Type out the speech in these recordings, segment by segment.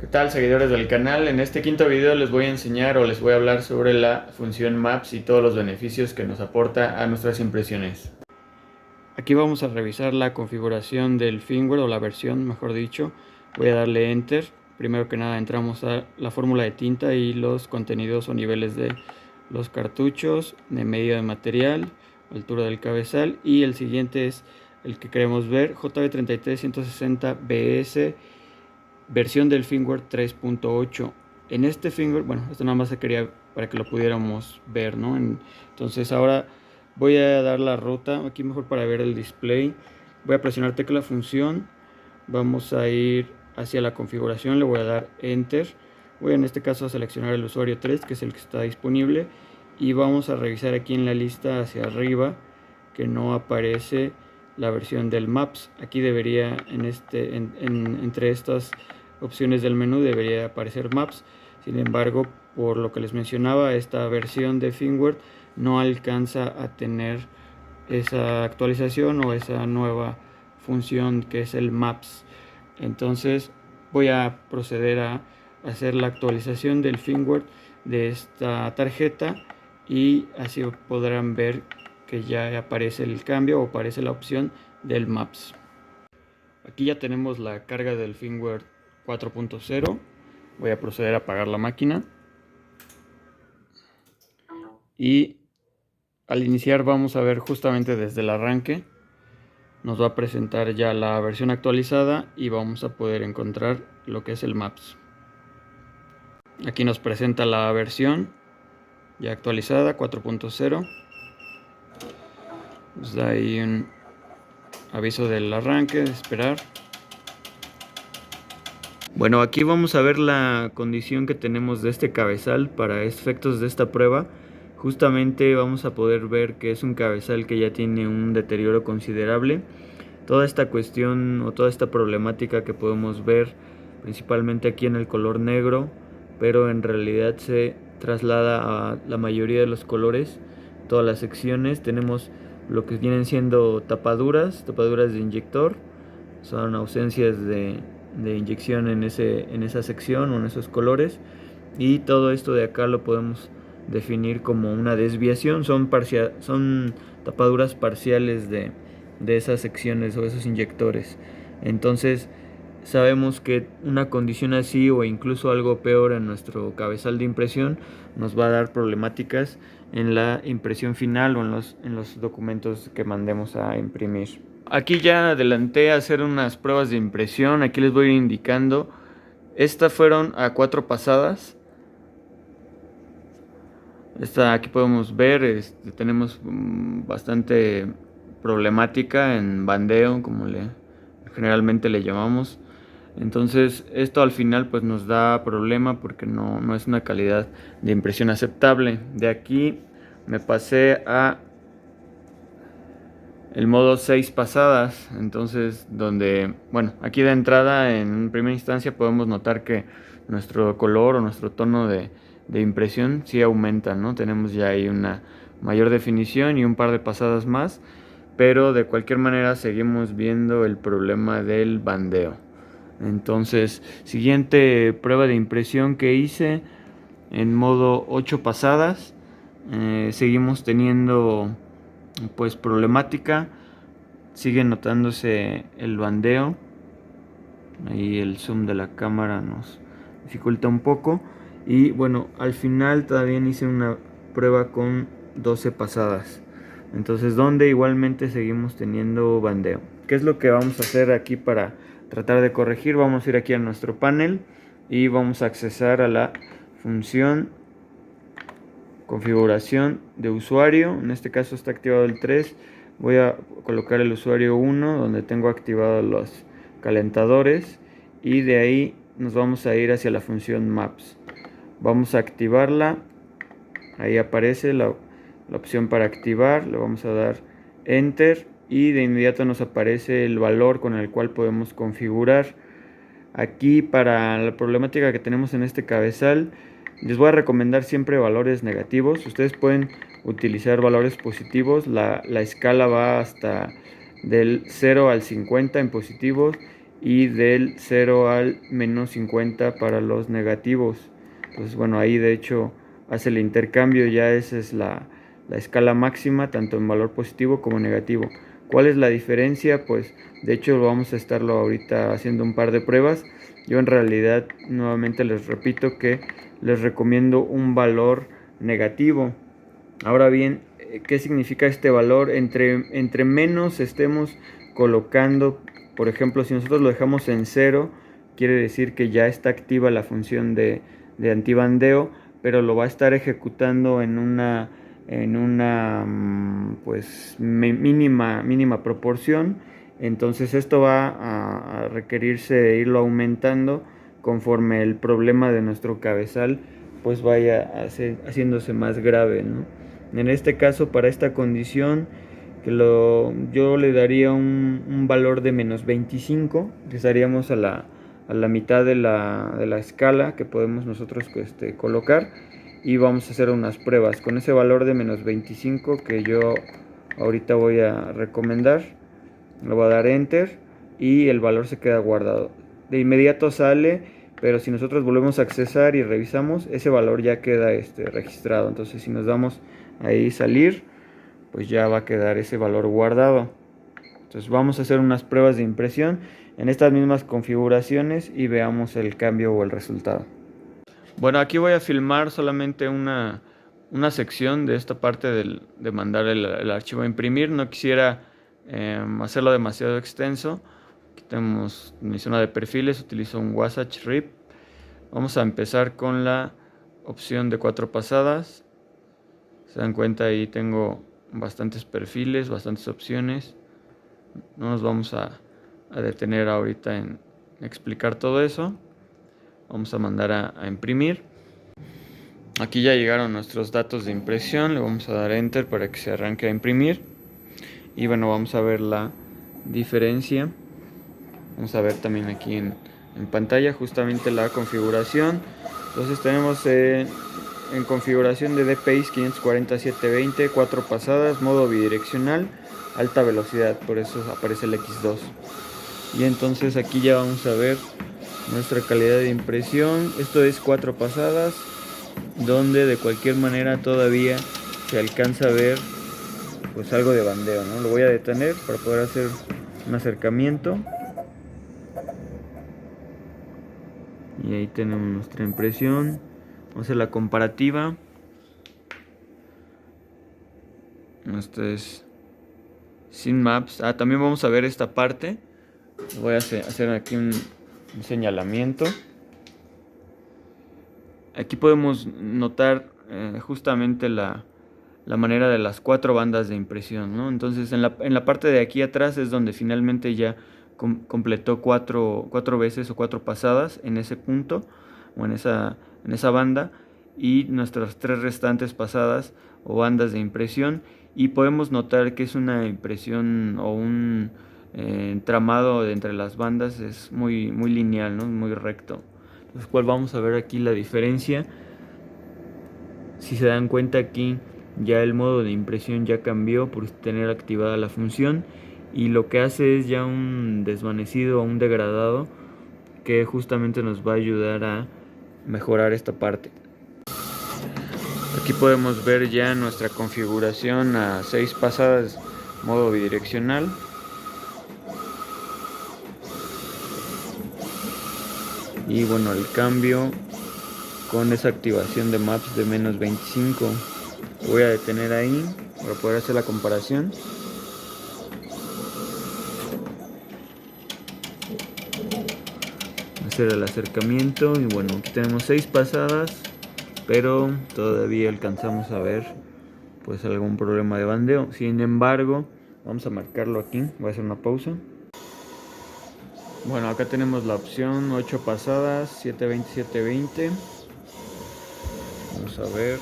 ¿Qué tal, seguidores del canal? En este quinto video les voy a enseñar o les voy a hablar sobre la función Maps y todos los beneficios que nos aporta a nuestras impresiones. Aquí vamos a revisar la configuración del firmware o la versión, mejor dicho. Voy a darle Enter. Primero que nada entramos a la fórmula de tinta y los contenidos o niveles de los cartuchos, de medida de material, altura del cabezal, y el siguiente es el que queremos ver, JB33160BS, versión del firmware 3.8. En este firmware, bueno, esto nada más se quería para que lo pudiéramos ver, ¿no? Entonces ahora voy a dar la ruta, aquí mejor para ver el display. Voy a presionar tecla función, vamos a ir hacia la configuración, le voy a dar Enter. Voy en este caso a seleccionar el usuario 3, que es el que está disponible, y vamos a revisar aquí en la lista hacia arriba que no aparece la versión del Maps. Aquí debería, entre estas opciones del menú debería aparecer Maps. Sin embargo, por lo que les mencionaba, esta versión de firmware no alcanza a tener esa actualización o esa nueva función que es el Maps. Entonces voy a proceder a hacer la actualización del firmware de esta tarjeta y así podrán ver que ya aparece el cambio o aparece la opción del Maps. Aquí ya tenemos la carga del firmware 4.0. Voy a proceder a apagar la máquina y al iniciar vamos a ver justamente desde el arranque nos va a presentar ya la versión actualizada y vamos a poder encontrar lo que es el Maps. Aquí nos presenta la versión ya actualizada 4.0. Nos da ahí un aviso del arranque, de esperar. Bueno, aquí vamos a ver la condición que tenemos de este cabezal para efectos de esta prueba. Justamente vamos a poder ver que es un cabezal que ya tiene un deterioro considerable. Toda esta cuestión o toda esta problemática que podemos ver principalmente aquí en el color negro, pero en realidad se traslada a la mayoría de los colores. Todas las secciones tenemos lo que vienen siendo tapaduras de inyector, son ausencias de inyección en esa sección o en esos colores, y todo esto de acá lo podemos definir como una desviación. Son tapaduras parciales de esas secciones o esos inyectores. Entonces sabemos que una condición así o incluso algo peor en nuestro cabezal de impresión nos va a dar problemáticas en la impresión final o en los documentos que mandemos a imprimir. Aquí ya adelanté a hacer unas pruebas de impresión. Aquí les voy a ir indicando. Estas fueron a 4 pasadas. Aquí podemos ver, tenemos bastante problemática en bandeo, como generalmente le llamamos. Entonces esto al final pues nos da problema porque no es una calidad de impresión aceptable. De aquí me pasé a el modo 6 pasadas, entonces donde, bueno, aquí de entrada en primera instancia podemos notar que nuestro color o nuestro tono de impresión sí aumenta, ¿no? Tenemos ya ahí una mayor definición y un par de pasadas más, pero de cualquier manera seguimos viendo el problema del bandeo. Entonces, siguiente prueba de impresión que hice en modo 8 pasadas, seguimos teniendo pues problemática, sigue notándose el bandeo, ahí el zoom de la cámara nos dificulta un poco, y bueno, al final todavía hice una prueba con 12 pasadas, entonces donde igualmente seguimos teniendo bandeo. ¿Qué es lo que vamos a hacer aquí para tratar de corregir? Vamos a ir aquí a nuestro panel y vamos a accesar a la función configuración de usuario. En este caso está activado el 3. Voy a colocar el usuario 1 donde tengo activados los calentadores, y de ahí nos vamos a ir hacia la función Maps. Vamos a activarla. Ahí aparece la opción para activar. Le vamos a dar Enter y de inmediato nos aparece el valor con el cual podemos configurar. Aquí, para la problemática que tenemos en este cabezal, les voy a recomendar siempre valores negativos. Ustedes pueden utilizar valores positivos. La escala va hasta del 0 al 50 en positivos y del 0 al menos 50 para los negativos. Entonces bueno, ahí de hecho hace el intercambio, ya esa es la escala máxima, tanto en valor positivo como negativo. ¿Cuál es la diferencia? Pues de hecho vamos a estarlo ahorita haciendo un par de pruebas. Yo en realidad nuevamente les repito que les recomiendo un valor negativo. Ahora bien, ¿qué significa este valor? Entre menos estemos colocando, por ejemplo, si nosotros lo dejamos en 0, quiere decir que ya está activa la función de antibandeo, pero lo va a estar ejecutando en una pues mínima proporción. Entonces esto va a requerirse irlo aumentando conforme el problema de nuestro cabezal pues vaya haciéndose más grave, ¿no? En este caso, para esta condición, yo le daría un valor de menos 25, que estaríamos a la mitad de la escala que podemos nosotros colocar, y vamos a hacer unas pruebas con ese valor de menos 25 que yo ahorita voy a recomendar. Le voy a dar enter y el valor se queda guardado. De inmediato sale, pero si nosotros volvemos a accesar y revisamos, ese valor ya queda registrado. Entonces si nos damos ahí salir, pues ya va a quedar ese valor guardado. Entonces vamos a hacer unas pruebas de impresión en estas mismas configuraciones y veamos el cambio o el resultado. Bueno, aquí voy a filmar solamente una sección de esta parte de mandar el archivo a imprimir. No quisiera hacerlo demasiado extenso. Aquí tenemos mi zona de perfiles, utilizo un Wasatch RIP. Vamos a empezar con la opción de 4 pasadas. Se dan cuenta, ahí tengo bastantes perfiles, bastantes opciones. No nos vamos a detener ahorita en explicar todo eso. Vamos a mandar a imprimir. Aquí ya llegaron nuestros datos de impresión. Le vamos a dar enter para que se arranque a imprimir. Y bueno, vamos a ver la diferencia. Vamos a ver también aquí en pantalla justamente la configuración. Entonces tenemos en configuración de DPI 54720, 4 pasadas, modo bidireccional, alta velocidad, por eso aparece el X2. Y entonces aquí ya vamos a ver nuestra calidad de impresión. Esto es 4 pasadas, donde de cualquier manera todavía se alcanza a ver pues algo de bandeo, ¿no? Lo voy a detener para poder hacer un acercamiento. Y ahí tenemos nuestra impresión. Vamos a hacer la comparativa. Esto es sin maps. También vamos a ver esta parte. Voy a hacer aquí un señalamiento. Aquí podemos notar justamente la manera de las 4 bandas de impresión, ¿no? Entonces en la parte de aquí atrás es donde finalmente ya completó 4 veces o 4 pasadas en ese punto o en esa banda, y nuestras 3 restantes pasadas o bandas de impresión, y podemos notar que es una impresión o un entramado de entre las bandas es muy lineal, ¿no? Muy recto. Entonces, ¿cuál vamos a ver aquí la diferencia? Si se dan cuenta, aquí ya el modo de impresión ya cambió por tener activada la función, y lo que hace es ya un desvanecido o un degradado que justamente nos va a ayudar a mejorar esta parte. Aquí podemos ver ya nuestra configuración a 6 pasadas, modo bidireccional. Y bueno, el cambio con esa activación de maps de menos 25. Voy a detener ahí para poder hacer la comparación. Hacer el acercamiento y bueno, aquí tenemos 6 pasadas, pero todavía alcanzamos a ver pues algún problema de bandeo. Sin embargo, vamos a marcarlo aquí. Voy a hacer una pausa. Bueno, acá tenemos la opción 8 pasadas, 720, 720. Vamos a ver.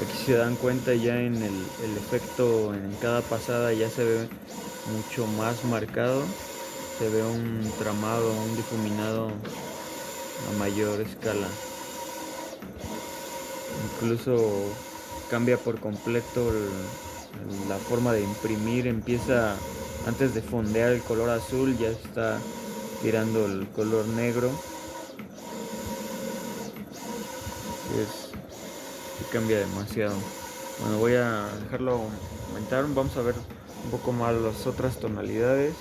Aquí se dan cuenta ya en el efecto en cada pasada ya se ve mucho más marcado. Se ve un tramado, un difuminado a mayor escala. Incluso cambia por completo la forma de imprimir, empieza antes de fondear el color azul ya está tirando el color negro. Cambia demasiado. Bueno, voy a dejarlo aumentar. Vamos a ver un poco más las otras tonalidades.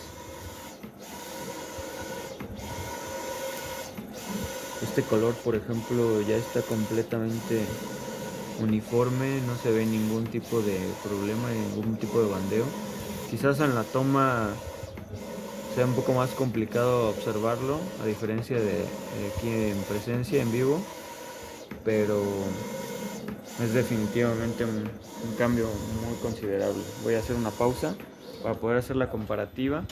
Este color, por ejemplo, ya está completamente uniforme, no se ve ningún tipo de problema, ningún tipo de bandeo. Quizás en la toma sea un poco más complicado observarlo, a diferencia de aquí en presencia, en vivo, pero es definitivamente un cambio muy considerable. Voy a hacer una pausa para poder hacer la comparativa.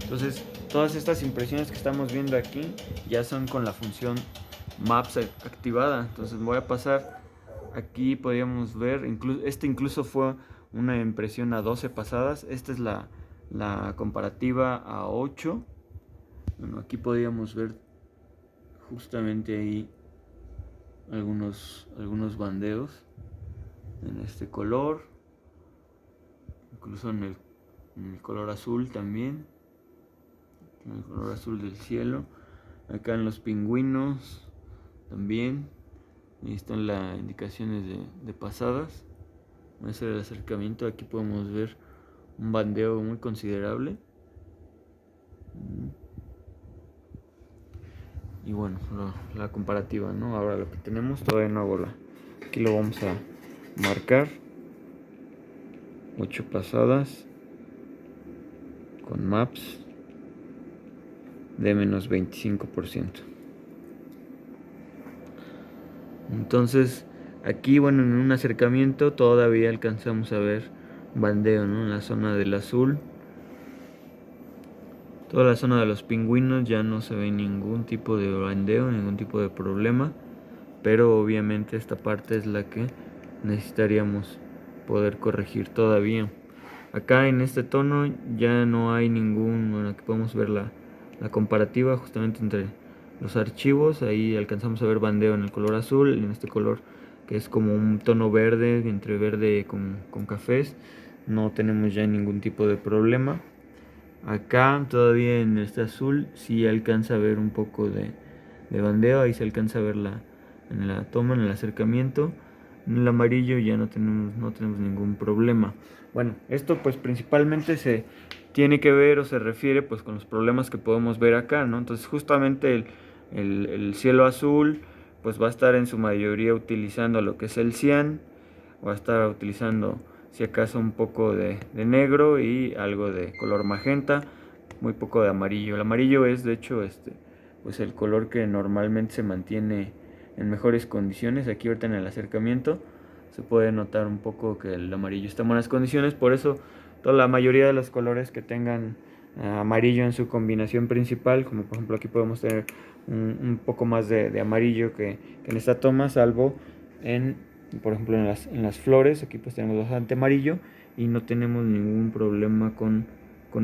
Entonces, todas estas impresiones que estamos viendo aquí ya son con la función Maps activada. Entonces voy a pasar, aquí podríamos ver, incluso fue una impresión a 12 pasadas. Esta es la comparativa a 8. Bueno, aquí podríamos ver justamente ahí algunos bandeos en este color, incluso en el color azul también, en el color azul del cielo. Acá en los pingüinos también, ahí están las indicaciones de pasadas. Voy a hacer el acercamiento. Aquí podemos ver un bandeo muy considerable. Y bueno, la comparativa, ¿no? Ahora lo que tenemos todavía no hago aquí lo vamos a marcar. 8 pasadas con Maps de menos 25%. Entonces aquí, bueno, en un acercamiento todavía alcanzamos a ver bandeo, ¿no? En la zona del azul, toda la zona de los pingüinos ya no se ve ningún tipo de bandeo, ningún tipo de problema, pero obviamente esta parte es la que necesitaríamos poder corregir todavía. Acá en este tono ya no hay ningún, bueno, aquí podemos ver la comparativa justamente entre los archivos. Ahí alcanzamos a ver bandeo en el color azul, en este color que es como un tono verde, entre verde con cafés. No tenemos ya ningún tipo de problema. Acá todavía en este azul sí alcanza a ver un poco de bandeo. Ahí se alcanza a ver en la toma, en el acercamiento. En el amarillo ya no tenemos ningún problema. Bueno, esto pues principalmente se tiene que ver o se refiere pues con los problemas que podemos ver acá, ¿no? Entonces justamente el cielo azul pues va a estar en su mayoría utilizando lo que es el cian, va a estar utilizando si acaso un poco de negro y algo de color magenta, muy poco de amarillo. El amarillo es de hecho pues el color que normalmente se mantiene en mejores condiciones. Aquí ahorita en el acercamiento se puede notar un poco que el amarillo está en buenas condiciones, por eso toda la mayoría de los colores que tengan amarillo en su combinación principal, como por ejemplo aquí podemos tener un poco más de amarillo que en esta toma, salvo por ejemplo en las flores. Aquí pues tenemos bastante amarillo y no tenemos ningún problema con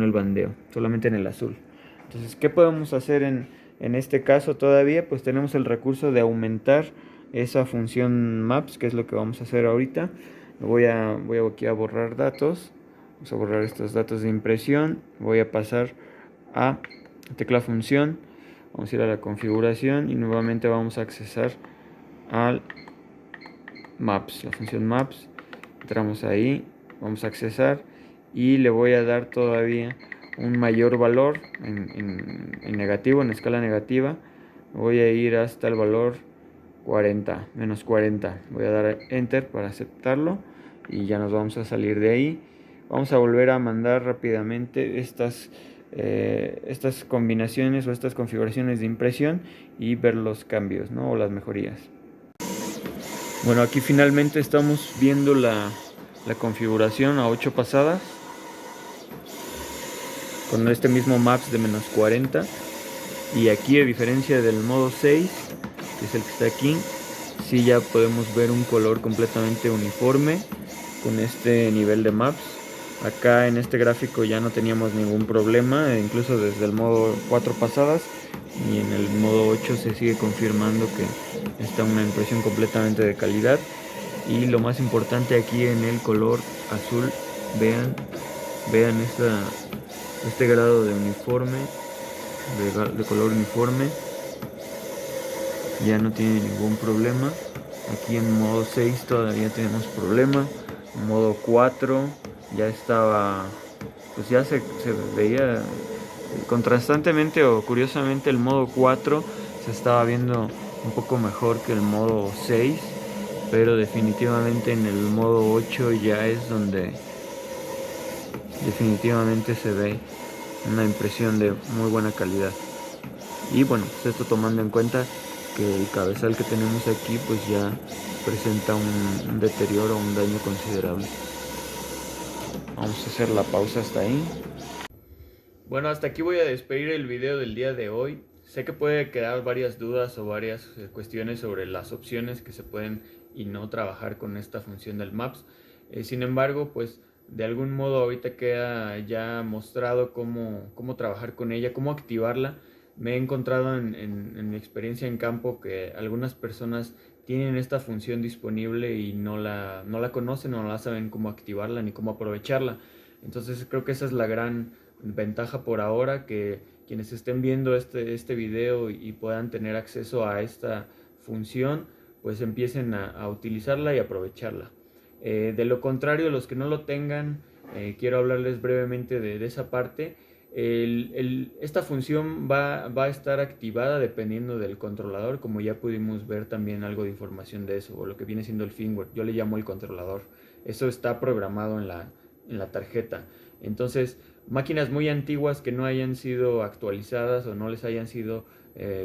el bandeo, solamente en el azul. Entonces, ¿qué podemos hacer en este caso todavía? Pues tenemos el recurso de aumentar esa función Maps, que es lo que vamos a hacer ahorita. Voy aquí a borrar datos. Vamos a borrar estos datos de impresión. Voy a pasar a tecla función. Vamos a ir a la configuración y nuevamente vamos a accesar al Maps, la función Maps. Entramos ahí, vamos a accesar y le voy a dar todavía un mayor valor en negativo, en escala negativa. Voy a ir hasta el valor 40, menos 40. Voy a dar enter para aceptarlo y ya nos vamos a salir de ahí. Vamos a volver a mandar rápidamente estas combinaciones o estas configuraciones de impresión y ver los cambios, ¿no? O las mejorías. Bueno, aquí finalmente estamos viendo la configuración a 8 pasadas con este mismo Maps de menos 40. Y aquí, a diferencia del modo 6, que es el que está aquí, sí ya podemos ver un color completamente uniforme con este nivel de Maps. Acá en este gráfico ya no teníamos ningún problema, incluso desde el modo 4 pasadas, y en el modo 8 se sigue confirmando que está una impresión completamente de calidad. Y lo más importante aquí en el color azul, vean este grado de uniforme, de color uniforme, ya no tiene ningún problema. Aquí en modo 6 todavía tenemos problema. En modo 4 ya estaba, pues ya se veía contrastantemente o curiosamente el modo 4 se estaba viendo un poco mejor que el modo 6, pero definitivamente en el modo 8 ya es donde definitivamente se ve una impresión de muy buena calidad. Y bueno, pues esto tomando en cuenta que el cabezal que tenemos aquí pues ya presenta un deterioro, un daño considerable. Vamos a hacer la pausa hasta ahí. Bueno, hasta aquí voy a despedir el video del día de hoy. Sé que puede quedar varias dudas o varias cuestiones sobre las opciones que se pueden y no trabajar con esta función del Maps. Sin embargo, pues de algún modo ahorita queda ya mostrado cómo trabajar con ella, cómo activarla. Me he encontrado en mi experiencia en campo que algunas personas tienen esta función disponible y no la conocen o no la saben cómo activarla ni cómo aprovecharla. Entonces creo que esa es la gran ventaja por ahora, que quienes estén viendo este video y puedan tener acceso a esta función, pues empiecen a utilizarla y aprovecharla. De lo contrario, los que no lo tengan, quiero hablarles brevemente de esa parte. Esta función va a estar activada dependiendo del controlador, como ya pudimos ver también algo de información de eso, o lo que viene siendo el firmware. Yo le llamo el controlador. Eso está programado en la tarjeta. Entonces, máquinas muy antiguas que no hayan sido actualizadas o no les hayan sido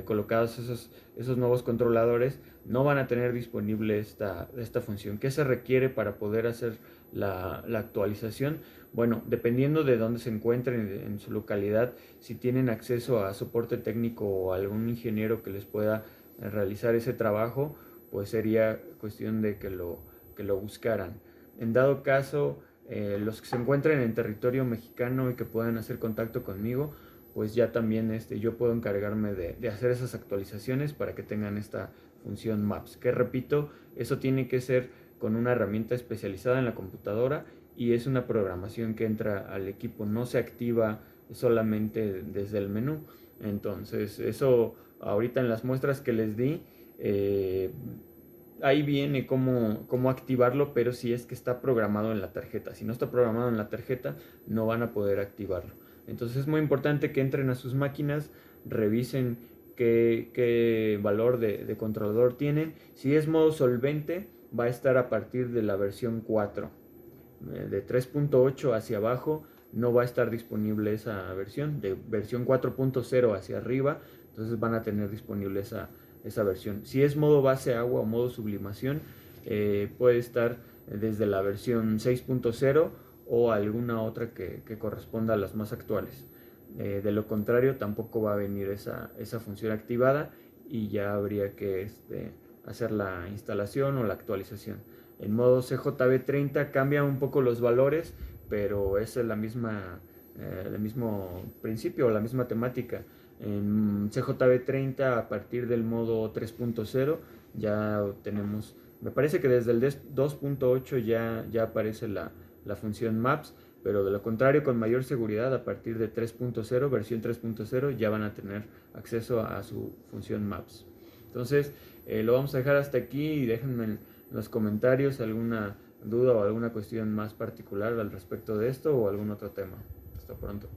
colocados esos nuevos controladores no van a tener disponible esta función. ¿Qué se requiere para poder hacer la actualización? Bueno, dependiendo de dónde se encuentren en su localidad, si tienen acceso a soporte técnico o algún ingeniero que les pueda realizar ese trabajo, pues sería cuestión de que lo buscaran. En dado caso, los que se encuentren en territorio mexicano y que puedan hacer contacto conmigo, pues ya también yo puedo encargarme de hacer esas actualizaciones para que tengan esta función Maps. Que repito, eso tiene que ser con una herramienta especializada en la computadora y es una programación que entra al equipo, no se activa solamente desde el menú. Entonces, eso ahorita en las muestras que les di, ahí viene cómo activarlo, pero si es que está programado en la tarjeta. Si no está programado en la tarjeta, no van a poder activarlo. Entonces es muy importante que entren a sus máquinas, revisen qué valor de controlador tienen. Si es modo solvente, va a estar a partir de la versión 4. De 3.8 hacia abajo no va a estar disponible esa versión. De versión 4.0 hacia arriba, entonces van a tener disponible esa versión. Si es modo base agua o modo sublimación, puede estar desde la versión 6.0 o alguna otra que corresponda a las más actuales. De lo contrario, tampoco va a venir esa función activada y ya habría que hacer la instalación o la actualización. En modo CJB30 cambian un poco los valores, pero es el mismo principio, la misma temática. En CJB30 a partir del modo 3.0 ya tenemos, me parece que desde el 2.8 ya aparece la función Maps, pero de lo contrario, con mayor seguridad, a partir de 3.0, versión 3.0, ya van a tener acceso a su función Maps. Entonces, lo vamos a dejar hasta aquí y déjenme en los comentarios alguna duda o alguna cuestión más particular al respecto de esto o algún otro tema. Hasta pronto.